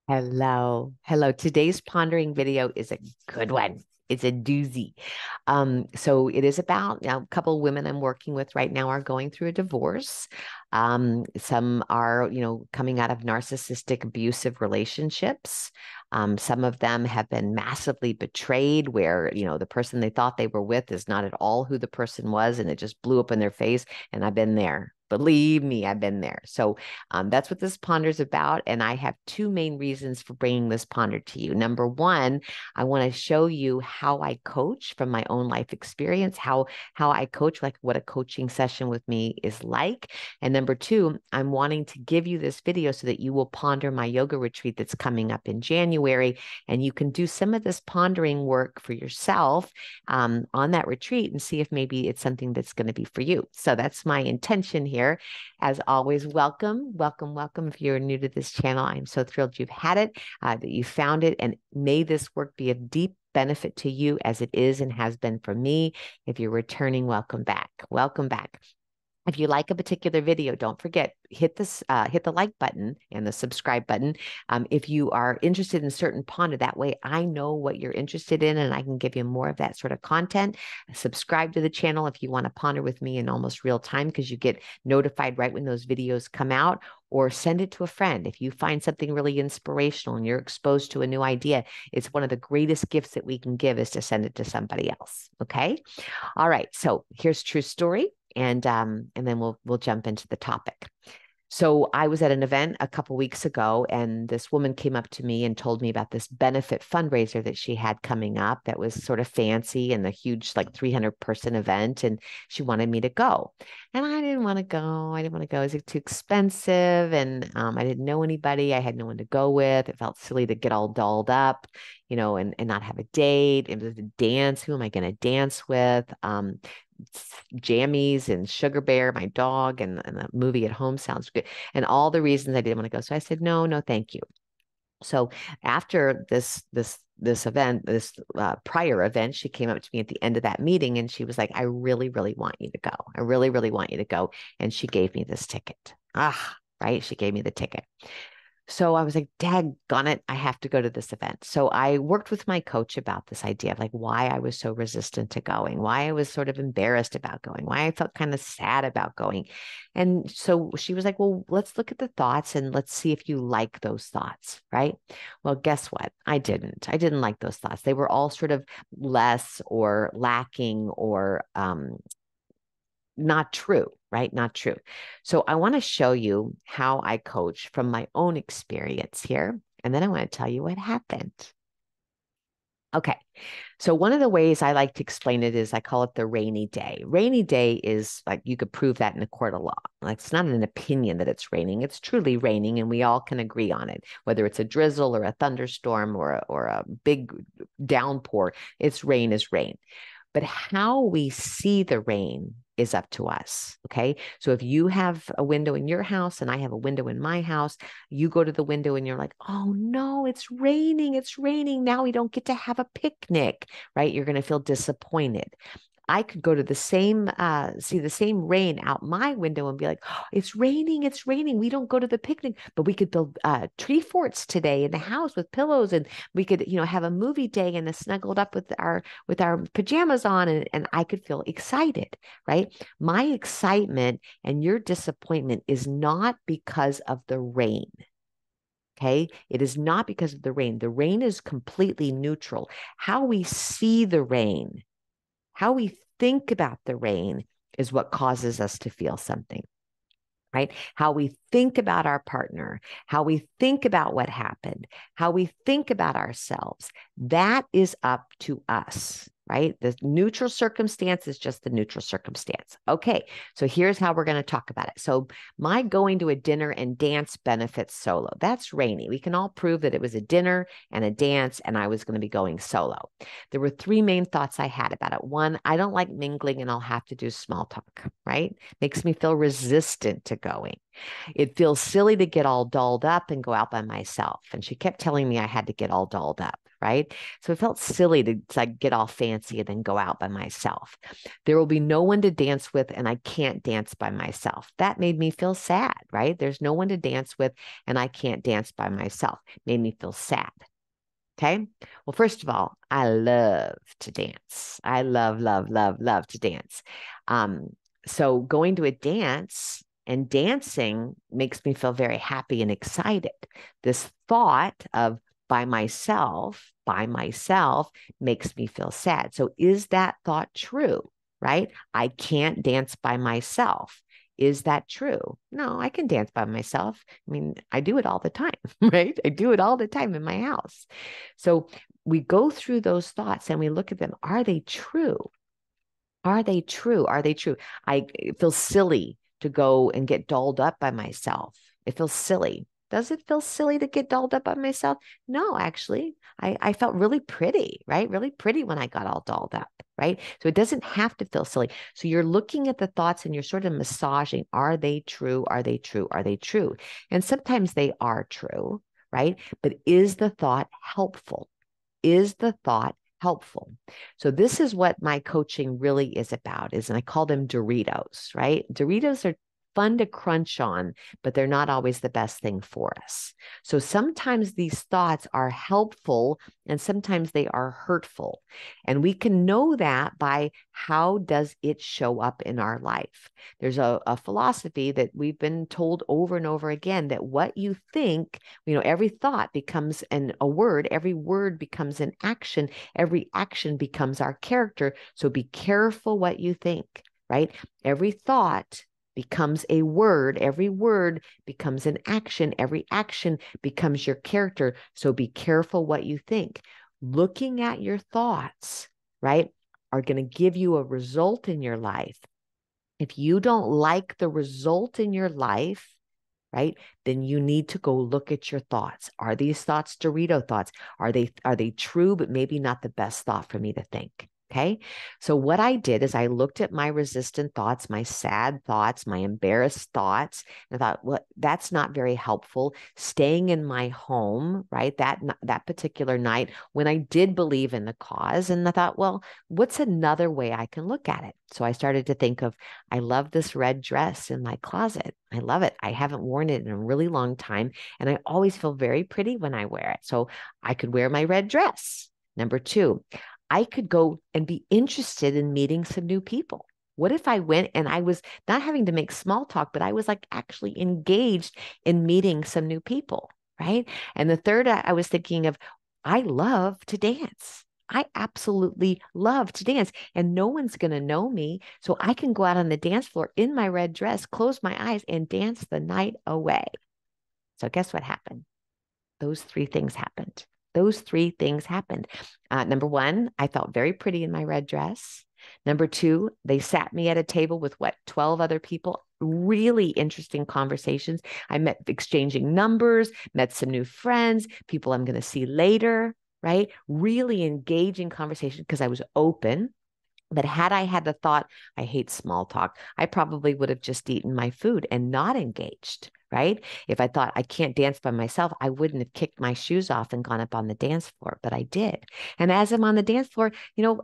Hello. Hello. Today's pondering video is a good one. It's a doozy. So it is about a couple of women I'm working with right now are going through a divorce. Some are, coming out of narcissistic abusive relationships. Some of them have been massively betrayed where, the person they thought they were with is not at all who the person was, and it just blew up in their face. And I've been there. Believe me, I've been there. So that's what this ponder is about. And I have two main reasons for bringing this ponder to you. Number one, I want to show you how I coach from my own life experience, how I coach, like what a coaching session with me is like. And number two, I'm wanting to give you this video so that you will ponder my yoga retreat that's coming up in January. And you can do some of this pondering work for yourself on that retreat and see if maybe it's something that's going to be for you. So that's my intention here. As always, welcome. If you're new to this channel, I'm so thrilled you've had it, that you found it, and may this work be of deep benefit to you as it is and has been for me. If you're returning, welcome back. Welcome back. If you like a particular video, don't forget, hit the like button and the subscribe button. If you are interested in certain ponder, that way I know what you're interested in and I can give you more of that sort of content. Subscribe to the channel if you want to ponder with me in almost real time because you get notified right when those videos come out, or send it to a friend. If you find something really inspirational and you're exposed to a new idea, it's one of the greatest gifts that we can give is to send it to somebody else. Okay. All right. So here's true story. And then we'll jump into the topic. So I was at an event a couple weeks ago, and this woman came up to me and told me about this benefit fundraiser that she had coming up that was sort of fancy and a huge, like 300-person event, and she wanted me to go. And I didn't want to go. I didn't want to go. It was too expensive, and I didn't know anybody. I had no one to go with. It felt silly to get all dolled up, and not have a date. It was a dance. Who am I going to dance with? Jammies and Sugar Bear, my dog, and the movie at home sounds good. And all the reasons I didn't want to go. So I said, no, thank you. So after this event, this prior event, she came up to me at the end of that meeting and she was like, I really, really want you to go. I really, really want you to go. And she gave me this ticket. Right. She gave me the ticket. So I was like, daggone it, I have to go to this event. So I worked with my coach about this idea of like why I was so resistant to going, why I was sort of embarrassed about going, why I felt kind of sad about going. And so she was like, well, let's look at the thoughts and let's see if you like those thoughts, right? Well, guess what? I didn't. I didn't like those thoughts. They were all sort of less or lacking or not true, right? Not true. So I want to show you how I coach from my own experience here. And then I want to tell you what happened. Okay. So one of the ways I like to explain it is I call it the rainy day. Rainy day is like you could prove that in a court of law. Like it's not an opinion that it's raining. It's truly raining and we all can agree on it. Whether it's a drizzle or a thunderstorm or a big downpour, it's rain is rain. But how we see the rain is up to us. Okay. So if you have a window in your house and I have a window in my house, you go to the window and you're like, oh no, it's raining. It's raining. Now we don't get to have a picnic, right? You're going to feel disappointed. I could go to see the same rain out my window and be like, oh, it's raining, it's raining. We don't go to the picnic, but we could build tree forts today in the house with pillows, and we could, have a movie day and snuggled up with our pajamas on, and I could feel excited, right? My excitement and your disappointment is not because of the rain. Okay. It is not because of the rain. The rain is completely neutral. How we see the rain, how we think about the rain is what causes us to feel something, right? How we think about our partner, how we think about what happened, how we think about ourselves, that is up to us, right? The neutral circumstance is just the neutral circumstance. Okay, so here's how we're going to talk about it. So my going to a dinner and dance benefits solo. That's rainy. We can all prove that it was a dinner and a dance and I was going to be going solo. There were three main thoughts I had about it. One, I don't like mingling and I'll have to do small talk, right? Makes me feel resistant to going. It feels silly to get all dolled up and go out by myself. And she kept telling me I had to get all dolled up. right? So it felt silly to like get all fancy and then go out by myself. There will be no one to dance with, and I can't dance by myself. That made me feel sad, right? There's no one to dance with, and I can't dance by myself. Made me feel sad. Okay. Well, first of all, I love to dance. I love, love, love, love to dance. Um, so going to a dance and dancing makes me feel very happy and excited. This thought of by myself makes me feel sad. So is that thought true? Right? I can't dance by myself. Is that true? No, I can dance by myself. I mean, I do it all the time, right? I do it all the time in my house. So we go through those thoughts and we look at them. Are they true? Are they true? Are they true? It feels silly to go and get dolled up by myself. It feels silly. Does it feel silly to get dolled up by myself? No, actually, I felt really pretty, right? Really pretty when I got all dolled up, right? So it doesn't have to feel silly. So you're looking at the thoughts and you're sort of massaging. Are they true? Are they true? Are they true? And sometimes they are true, right? But is the thought helpful? Is the thought helpful? So this is what my coaching really is about, and I call them Doritos, right? Doritos are fun to crunch on, but they're not always the best thing for us. So sometimes these thoughts are helpful and sometimes they are hurtful. And we can know that by how does it show up in our life. There's a philosophy that we've been told over and over again that what you think, every thought becomes a word, every word becomes an action, every action becomes our character. So be careful what you think, right? Every thought becomes a word. Every word becomes an action. Every action becomes your character. So be careful what you think. Looking at your thoughts, right, are going to give you a result in your life. If you don't like the result in your life, right, then you need to go look at your thoughts. Are these thoughts Dorito thoughts? Are they true, but maybe not the best thought for me to think? Okay. So what I did is I looked at my resistant thoughts, my sad thoughts, my embarrassed thoughts, and I thought, well, that's not very helpful. Staying in my home, right? That particular night when I did believe in the cause. And I thought, well, what's another way I can look at it? So I started to think of, I love this red dress in my closet. I love it. I haven't worn it in a really long time. And I always feel very pretty when I wear it. So I could wear my red dress. Number two, I could go and be interested in meeting some new people. What if I went and I was not having to make small talk, but I was like actually engaged in meeting some new people, right? And the third, I was thinking of, I love to dance. I absolutely love to dance, and no one's going to know me. So I can go out on the dance floor in my red dress, close my eyes, and dance the night away. So guess what happened? Those three things happened. Those three things happened. Number one, I felt very pretty in my red dress. Number two, they sat me at a table with 12 other people. Really interesting conversations. I met exchanging numbers, met some new friends, people I'm going to see later, right? Really engaging conversation because I was open. But had I had the thought, I hate small talk, I probably would have just eaten my food and not engaged, right? If I thought I can't dance by myself, I wouldn't have kicked my shoes off and gone up on the dance floor, but I did. And as I'm on the dance floor,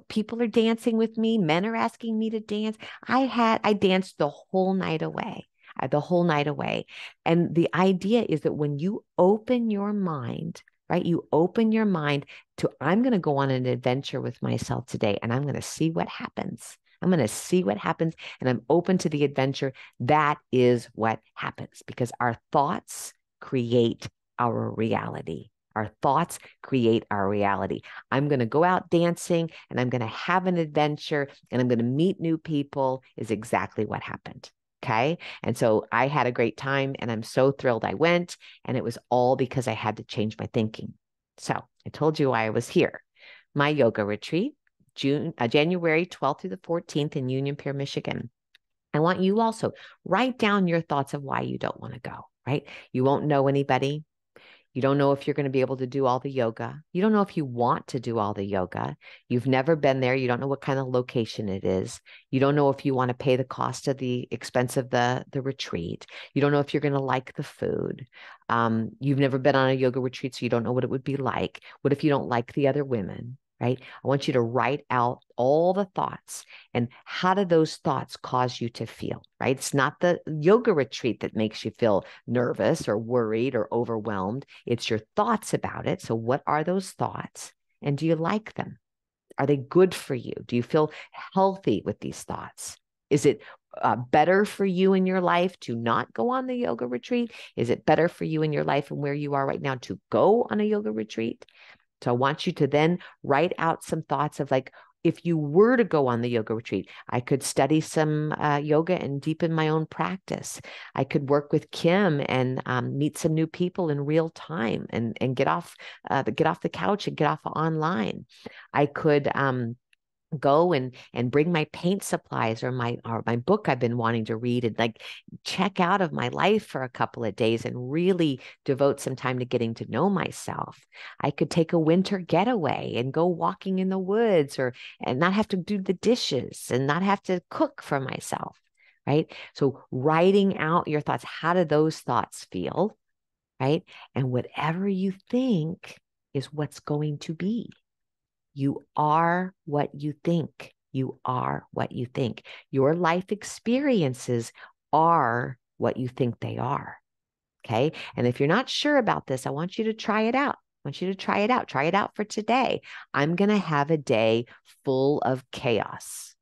people are dancing with me. Men are asking me to dance. I danced the whole night away. The whole night away. And the idea is that when you open your mind, right? You open your mind to, I'm going to go on an adventure with myself today and I'm going to see what happens. I'm going to see what happens and I'm open to the adventure. That is what happens because our thoughts create our reality. Our thoughts create our reality. I'm going to go out dancing and I'm going to have an adventure and I'm going to meet new people is exactly what happened. Okay. And so I had a great time and I'm so thrilled I went. And it was all because I had to change my thinking. So I told you why I was here. My yoga retreat, January 12th through the 14th in Union Pier, Michigan. I want you also write down your thoughts of why you don't want to go, right? You won't know anybody. You don't know if you're going to be able to do all the yoga. You don't know if you want to do all the yoga. You've never been there. You don't know what kind of location it is. You don't know if you want to pay the cost of the expense of the retreat. You don't know if you're going to like the food. You've never been on a yoga retreat, so you don't know what it would be like. What if you don't like the other women? Right? I want you to write out all the thoughts and how do those thoughts cause you to feel, right? It's not the yoga retreat that makes you feel nervous or worried or overwhelmed. It's your thoughts about it. So what are those thoughts? And do you like them? Are they good for you? Do you feel healthy with these thoughts? Is it better for you in your life to not go on the yoga retreat? Is it better for you in your life and where you are right now to go on a yoga retreat? So I want you to then write out some thoughts of like, if you were to go on the yoga retreat, I could study some yoga and deepen my own practice. I could work with Kim and meet some new people in real time and get off the couch and get off online. I could go and bring my paint supplies or my book I've been wanting to read and like check out of my life for a couple of days and really devote some time to getting to know myself. I could take a winter getaway and go walking in the woods and not have to do the dishes and not have to cook for myself, right? So writing out your thoughts, how do those thoughts feel, right? And whatever you think is what's going to be. You are what you think. You are what you think. Your life experiences are what you think they are. Okay. And if you're not sure about this, I want you to try it out. I want you to try it out. Try it out for today. I'm going to have a day full of chaos,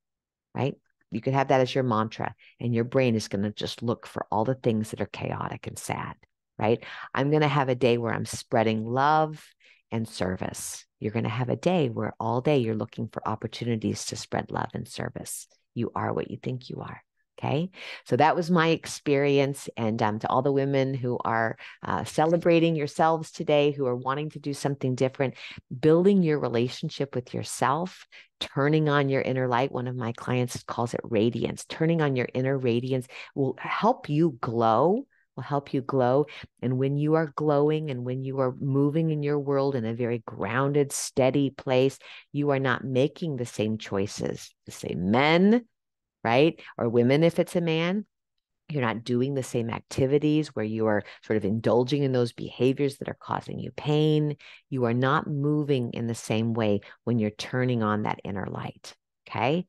right? You could have that as your mantra, and your brain is going to just look for all the things that are chaotic and sad, right? I'm going to have a day where I'm spreading love and service. You're going to have a day where all day you're looking for opportunities to spread love and service. You are what you think you are. Okay. So that was my experience. And to all the women who are celebrating yourselves today, who are wanting to do something different, building your relationship with yourself, turning on your inner light. One of my clients calls it radiance. Turning on your inner radiance will help you glow. Will help you glow. And when you are glowing and when you are moving in your world in a very grounded, steady place, you are not making the same choices. The same men, right? Or women if it's a man. You're not doing the same activities where you are sort of indulging in those behaviors that are causing you pain. You are not moving in the same way when you're turning on that inner light. Okay.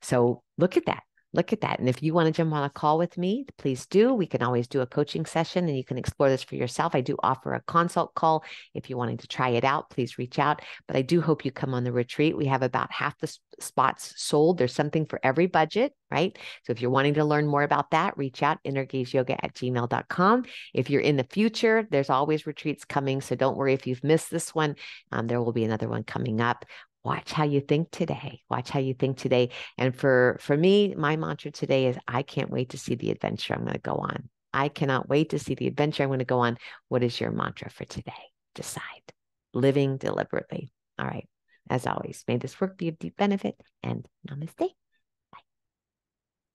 So look at that. Look at that. And if you want to jump on a call with me, please do. We can always do a coaching session and you can explore this for yourself. I do offer a consult call. If you're wanting to try it out, please reach out. But I do hope you come on the retreat. We have about half the spots sold. There's something for every budget, right? So if you're wanting to learn more about that, reach out, innergazeyoga@gmail.com. If you're in the future, there's always retreats coming. So don't worry if you've missed this one. There will be another one coming up. Watch how you think today. Watch how you think today. And for me, my mantra today is I can't wait to see the adventure I'm going to go on. I cannot wait to see the adventure I'm going to go on. What is your mantra for today? Decide. Living deliberately. All right. As always, may this work be of deep benefit, and namaste.